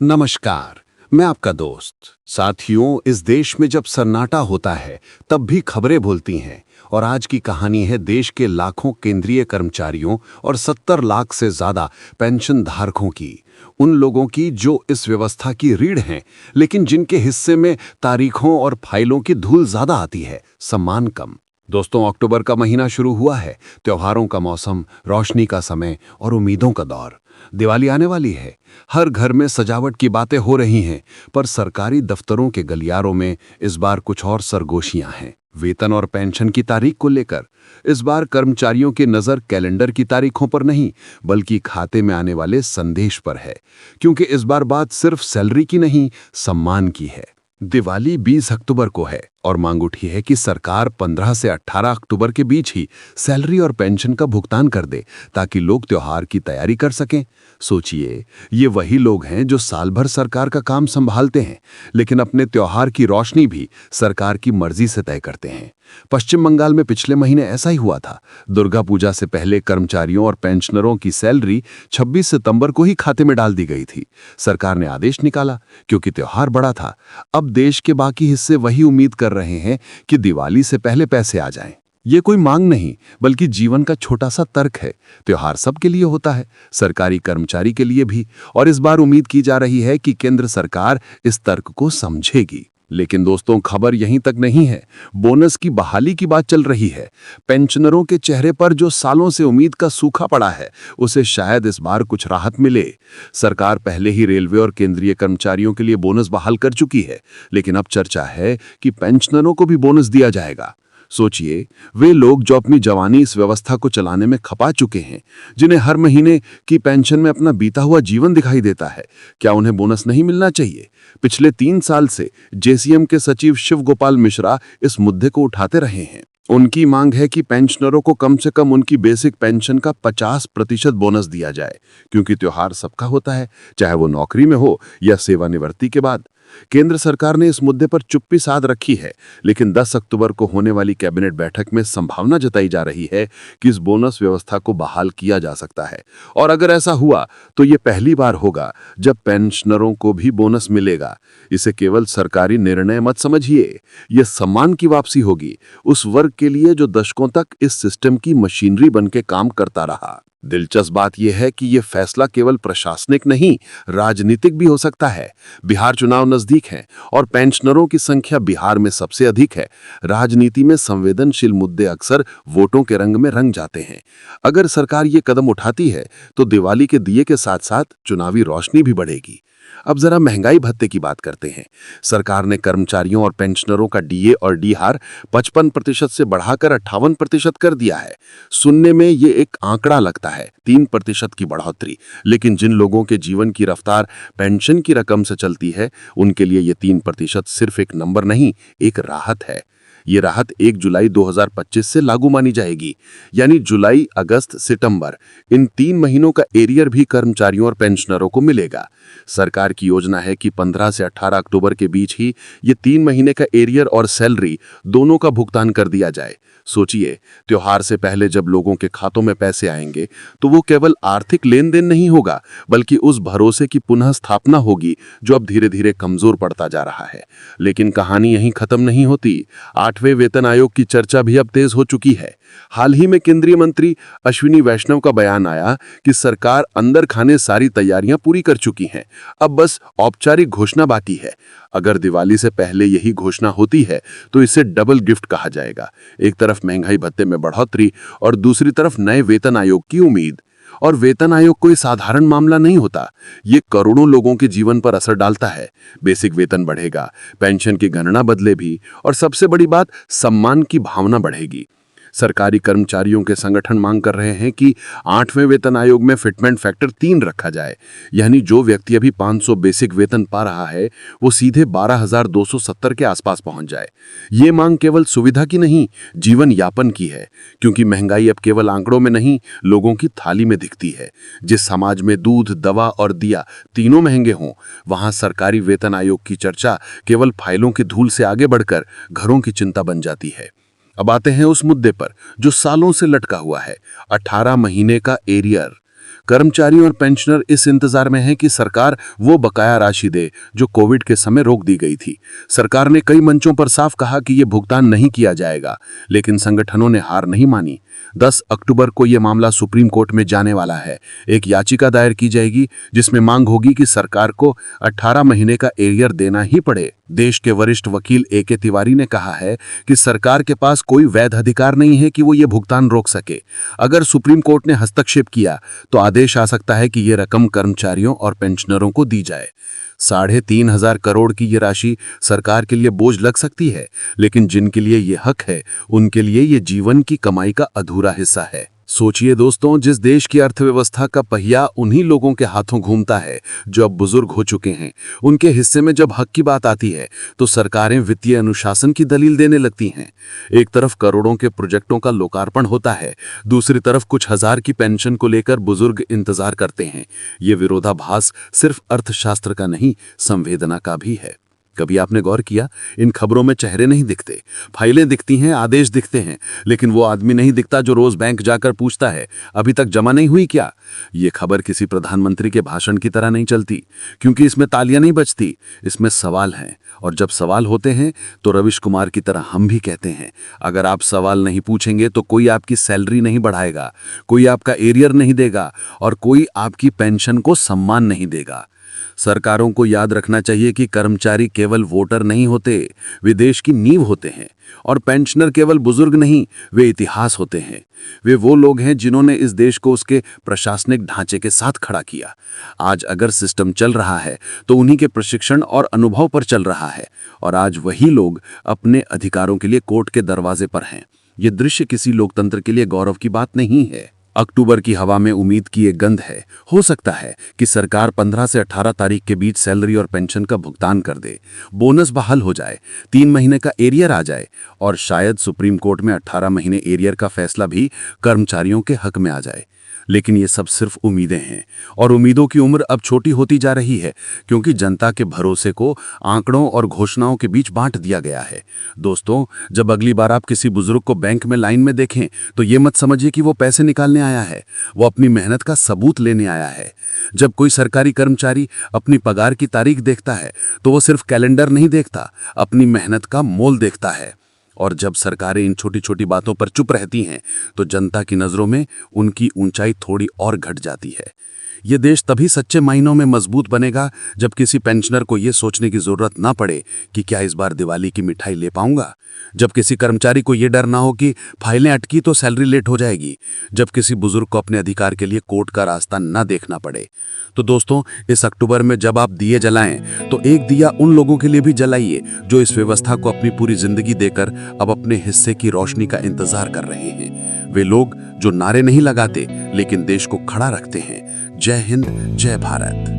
नमस्कार। मैं आपका दोस्त। साथियों, इस देश में जब सन्नाटा होता है तब भी खबरें बोलती हैं। और आज की कहानी है देश के लाखों केंद्रीय कर्मचारियों और 70 लाख से ज्यादा पेंशन धारकों की। उन लोगों की जो इस व्यवस्था की रीढ़ हैं, लेकिन जिनके हिस्से में तारीखों और फाइलों की धूल ज्यादा आती है, सम्मान कम। दोस्तों, अक्टूबर का महीना शुरू हुआ है। त्योहारों का मौसम, रोशनी का समय और उम्मीदों का दौर। दिवाली आने वाली है। हर घर में सजावट की बातें हो रही हैं, पर सरकारी दफ्तरों के गलियारों में इस बार कुछ और सरगोशियां हैं। वेतन और पेंशन की तारीख को लेकर इस बार कर्मचारियों की नजर कैलेंडर की तारीखों पर नहीं, बल्कि खाते में आने वाले संदेश पर है। क्योंकि इस बार बात सिर्फ सैलरी की नहीं, सम्मान की है। दिवाली 20 अक्टूबर को है और मांग उठी है कि सरकार 15 से 18 अक्टूबर के बीच ही सैलरी और पेंशन का भुगतान कर दे, ताकि लोग त्योहार की तैयारी कर सकें। सोचिए, ये वही लोग हैं जो साल भर सरकार का काम संभालते हैं, लेकिन अपने त्योहार की रोशनी भी सरकार की मर्जी से तय करते हैं। पश्चिम बंगाल में पिछले महीने ऐसा ही हुआ था। दुर्गा पूजा से पहले कर्मचारियों और पेंशनरों की सैलरी 26 सितंबर को ही खाते में डाल दी गई थी। सरकार ने आदेश निकाला क्योंकि त्योहार बड़ा था। अब देश के बाकी हिस्से वही उम्मीद कर रहे हैं कि दिवाली से पहले पैसे आ जाएं। ये कोई मांग नहीं, बल्कि जीवन का छोटा सा तर्क है। त्योहार सबके लिए होता है, सरकारी कर्मचारी के लिए भी। और इस बार उम्मीद की जा रही है कि केंद्र सरकार इस तर्क को समझेगी। लेकिन दोस्तों, खबर यहीं तक नहीं है। बोनस की बहाली की बात चल रही है। पेंशनरों के चेहरे पर जो सालों से उम्मीद का सूखा पड़ा है, उसे शायद इस बार कुछ राहत मिले। सरकार पहले ही रेलवे और केंद्रीय कर्मचारियों के लिए बोनस बहाल कर चुकी है, लेकिन अब चर्चा है कि पेंशनरों को भी बोनस दिया जाएगा। सोचिए, वे लोग जो अपनी जवानी इस व्यवस्था को चलाने में खपा चुके हैं, जिन्हें हर महीने की पेंशन में अपना बीता हुआ जीवन दिखाई देता है, क्या उन्हें बोनस नहीं मिलना चाहिए? पिछले 3 साल से जेसीएम के सचिव शिव गोपाल मिश्रा इस मुद्दे को उठाते रहे हैं। उनकी मांग है कि पेंशनरों को कम से कम उनकी बेसिक पेंशन का 50% बोनस दिया जाए, क्योंकि त्योहार सबका होता है, चाहे वो नौकरी में हो या सेवानिवृत्ति के बाद। केंद्र सरकार ने इस मुद्दे पर चुप्पी साध रखी है, लेकिन 10 अक्टूबर को होने वाली कैबिनेट बैठक में संभावना जताई जा रही है कि इस बोनस व्यवस्था को बहाल किया जा सकता है। और अगर ऐसा हुआ तो ये पहली बार होगा जब पेंशनरों को भी बोनस मिलेगा। इसे केवल सरकारी निर्णय मत समझिए, यह सम्मान की वापसी होगी उस वर्ग के लिए जो दशकों तक इस सिस्टम की मशीनरी बनके काम करता रहा। दिलचस्प बात यह है कि यह फैसला केवल प्रशासनिक नहीं, राजनीतिक भी हो सकता है। बिहार चुनाव नजदीक है और पेंशनरों की संख्या बिहार में सबसे अधिक है। राजनीति में संवेदनशील मुद्दे अक्सर वोटों के रंग में रंग जाते हैं। अगर सरकार ये कदम उठाती है तो दिवाली के दिए के साथ साथ चुनावी रोशनी भी बढ़ेगी। अब जरा महंगाई भत्ते की बात करते हैं। सरकार ने कर्मचारियों और पेंशनरों का डीए और डीआर 55% से बढ़ाकर 58% कर दिया है। सुनने में ये एक आंकड़ा लगता है, 3% की बढ़ोतरी, लेकिन जिन लोगों के जीवन की रफ्तार पेंशन की रकम से चलती है, उनके लिए ये 3% सिर्फ एक नंबर नहीं, एक राहत है। ये राहत 1 जुलाई 2025 से लागू मानी जाएगी। यानी जुलाई, अगस्त, सितंबर, इन 3 महीनों का एरियर भी कर्मचारियों और पेंशनरों को मिलेगा। सरकार की योजना है कि 15 से 18 अक्टूबर के बीच ही ये 3 महीने का एरियर और सैलरी दोनों का भुगतान कर दिया जाए। सोचिए, त्योहार से पहले जब लोगों के खातों में पैसे आएंगे तो वो केवल आर्थिक लेन देन नहीं होगा, बल्कि उस भरोसे की पुनः स्थापना होगी जो अब धीरे धीरे कमजोर पड़ता जा रहा है। लेकिन कहानी यहीं खत्म नहीं होती। 8वें वेतन आयोग की चर्चा भी अब तेज हो चुकी है। हाल ही में केंद्रीय मंत्री अश्विनी वैष्णव का बयान आया कि सरकार अंदर खाने सारी तैयारियां पूरी कर चुकी है, अब बस औपचारिक घोषणा बाकी है। अगर दिवाली से पहले यही घोषणा होती है तो इसे डबल गिफ्ट कहा जाएगा। एक तरफ महंगाई भत्ते में बढ़ोतरी और दूसरी तरफ नए वेतन आयोग की उम्मीद। और वेतन आयोग कोई साधारण मामला नहीं होता, ये करोड़ों लोगों के जीवन पर असर डालता है। बेसिक वेतन बढ़ेगा, पेंशन की गणना बदले भी, और सबसे बड़ी बात, सम्मान की भावना बढ़ेगी। सरकारी कर्मचारियों के संगठन मांग कर रहे हैं कि 8वें वेतन आयोग में फिटमेंट फैक्टर 3 रखा जाए, यानी जो व्यक्ति अभी 500 बेसिक वेतन पा रहा है वो सीधे 12,270 के आसपास पहुंच जाए। ये मांग केवल सुविधा की नहीं, जीवन यापन की है, क्योंकि महंगाई अब केवल आंकड़ों में नहीं, लोगों की थाली में दिखती है। जिस समाज में दूध, दवा और दिया तीनों महंगे हों, वहां सरकारी वेतन आयोग की चर्चा केवल फाइलों की धूल से आगे बढ़कर घरों की चिंता बन जाती है। अब आते हैं उस मुद्दे पर जो सालों से लटका हुआ है, 18 महीने का एरियर। कर्मचारी और पेंशनर इस इंतजार में हैं कि सरकार वो बकाया राशि दे जो कोविड के समय रोक दी गई थी। सरकार ने कई मंचों पर साफ कहा कि ये भुगतान नहीं किया जाएगा, लेकिन संगठनों ने हार नहीं मानी। 10 अक्टूबर को यह मामला सुप्रीम कोर्ट में जाने वाला है। एक याचिका दायर की जाएगी जिसमें मांग होगी कि सरकार को 18 महीने का एरियर देना ही पड़े। देश के वरिष्ठ वकील AK तिवारी ने कहा है कि सरकार के पास कोई वैध अधिकार नहीं है कि वो ये भुगतान रोक सके। अगर सुप्रीम कोर्ट ने हस्तक्षेप किया तो आदेश आ सकता है कि ये रकम कर्मचारियों और पेंशनरों को दी जाए। 3,500 करोड़ की ये राशि सरकार के लिए बोझ लग सकती है, लेकिन जिनके लिए ये हक है उनके लिए ये जीवन की कमाई का अधूरा हिस्सा है। सोचिए दोस्तों, जिस देश की अर्थव्यवस्था का पहिया उन्हीं लोगों के हाथों घूमता है जो अब बुजुर्ग हो चुके हैं, उनके हिस्से में जब हक की बात आती है तो सरकारें वित्तीय अनुशासन की दलील देने लगती हैं। एक तरफ करोड़ों के प्रोजेक्टों का लोकार्पण होता है, दूसरी तरफ कुछ हजार की पेंशन को लेकर बुजुर्ग इंतजार करते हैं। ये विरोधाभास सिर्फ अर्थशास्त्र का नहीं, संवेदना का भी है। कभी आपने गौर किया, इन खबरों में चेहरे नहीं दिखते, फाइलें दिखती हैं, आदेश दिखते हैं, लेकिन वो आदमी नहीं दिखता जो रोज बैंक जाकर पूछता है अभी तक जमा नहीं हुई क्या। ये खबर किसी प्रधानमंत्री के भाषण की तरह नहीं चलती, क्योंकि इसमें तालियां नहीं बजती, इसमें सवाल हैं। और जब सवाल होते हैं तो रविश कुमार की तरह हम भी कहते हैं, अगर आप सवाल नहीं पूछेंगे तो कोई आपकी सैलरी नहीं बढ़ाएगा, कोई आपका एरियर नहीं देगा और कोई आपकी पेंशन को सम्मान नहीं देगा। सरकारों को याद रखना चाहिए कि कर्मचारी केवल वोटर नहीं होते, वे देश की नींव होते हैं, और पेंशनर केवल बुजुर्ग नहीं, वे इतिहास होते हैं। वे वो लोग हैं जिन्होंने इस देश को उसके प्रशासनिक ढांचे के साथ खड़ा किया। आज अगर सिस्टम चल रहा है तो उन्हीं के प्रशिक्षण और अनुभव पर चल रहा है, और आज वही लोग अपने अधिकारों के लिए कोर्ट के दरवाजे पर हैं। ये दृश्य किसी लोकतंत्र के लिए गौरव की बात नहीं है। अक्टूबर की हवा में उम्मीद की एक गंध है। हो सकता है कि सरकार 15 से 18 तारीख के बीच सैलरी और पेंशन का भुगतान कर दे, बोनस बहाल हो जाए, 3 महीने का एरियर आ जाए, और शायद सुप्रीम कोर्ट में 18 महीने एरियर का फैसला भी कर्मचारियों के हक में आ जाए। लेकिन ये सब सिर्फ उम्मीदें हैं, और उम्मीदों की उम्र अब छोटी होती जा रही है, क्योंकि जनता के भरोसे को आंकड़ों और घोषणाओं के बीच बांट दिया गया है। दोस्तों, जब अगली बार आप किसी बुजुर्ग को बैंक में लाइन में देखें तो ये मत समझिए कि वो पैसे निकालने आया है, वो अपनी मेहनत का सबूत लेने आया है। जब कोई सरकारी कर्मचारी अपनी पगार की तारीख देखता है तो वो सिर्फ कैलेंडर नहीं देखता, अपनी मेहनत का मोल देखता है। और जब सरकारें इन छोटी छोटी बातों पर चुप रहती हैं तो जनता की नज़रों में उनकी ऊंचाई थोड़ी और घट जाती है। ये देश तभी सच्चे मायनों में मजबूत बनेगा जब किसी पेंशनर को ये सोचने की जरूरत ना पड़े कि क्या इस बार दिवाली की मिठाई ले पाऊंगा, जब किसी कर्मचारी को ये डर ना हो कि फाइलें अटकी तो सैलरी लेट हो जाएगी, जब किसी बुजुर्ग को अपने अधिकार के लिए कोर्ट का रास्ता ना देखना पड़े। तो दोस्तों, इस अक्टूबर में जब आप दिए जलाएं तो एक दिया उन लोगों के लिए भी जलाइए जो इस व्यवस्था को अपनी पूरी जिंदगी देकर अब अपने हिस्से की रोशनी का इंतजार कर रहे हैं। वे लोग जो नारे नहीं लगाते लेकिन देश को खड़ा रखते हैं। जय हिंद, जय भारत।